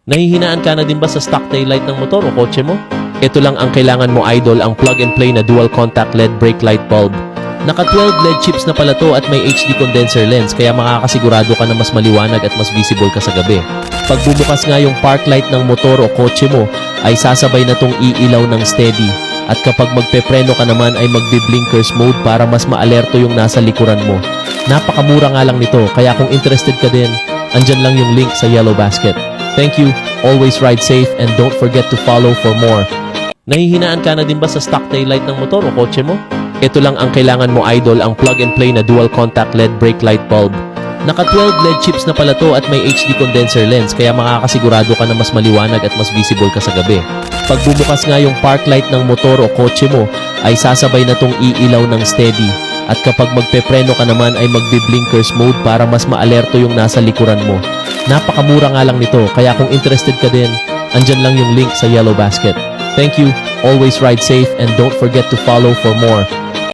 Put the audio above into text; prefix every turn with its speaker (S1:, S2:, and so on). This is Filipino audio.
S1: Nahihinaan ka na din ba sa stock taillight ng motor o kotse mo? Ito lang ang kailangan mo idol, ang plug and play na dual contact LED brake light bulb. Naka 12 LED chips na pala to at may HD condenser lens kaya makakasigurado ka na mas maliwanag at mas visible ka sa gabi. Pag bumukas nga yung park light ng motor o kotse mo ay sasabay na tong iilaw ng steady. At kapag magpepreno ka naman ay magbi-blinkers mode para mas maalerto yung nasa likuran mo. Napakamura nga lang nito kaya kung interested ka din, andyan lang yung link sa yellow basket. Thank you, always ride safe and don't forget to follow for more. Nahihinaan ka na din ba sa stock taillight ng motor o kotse mo? Ito lang ang kailangan mo idol, ang plug and play na dual contact LED brake light bulb. Naka 12 LED chips na pala to at may HD condenser lens kaya makakasigurado ka na mas maliwanag at mas visible ka sa gabi. Pag bumukas nga yung park light ng motor o kotse mo ay sasabay na tong iilaw ng steady. At kapag magpepreno ka naman ay magbi-blinkers mode para mas maalerto yung nasa likuran mo. Napakamura nga lang nito kaya kung interested ka din, andyan lang yung link sa yellow basket. Thank you, always ride safe and don't forget to follow for more.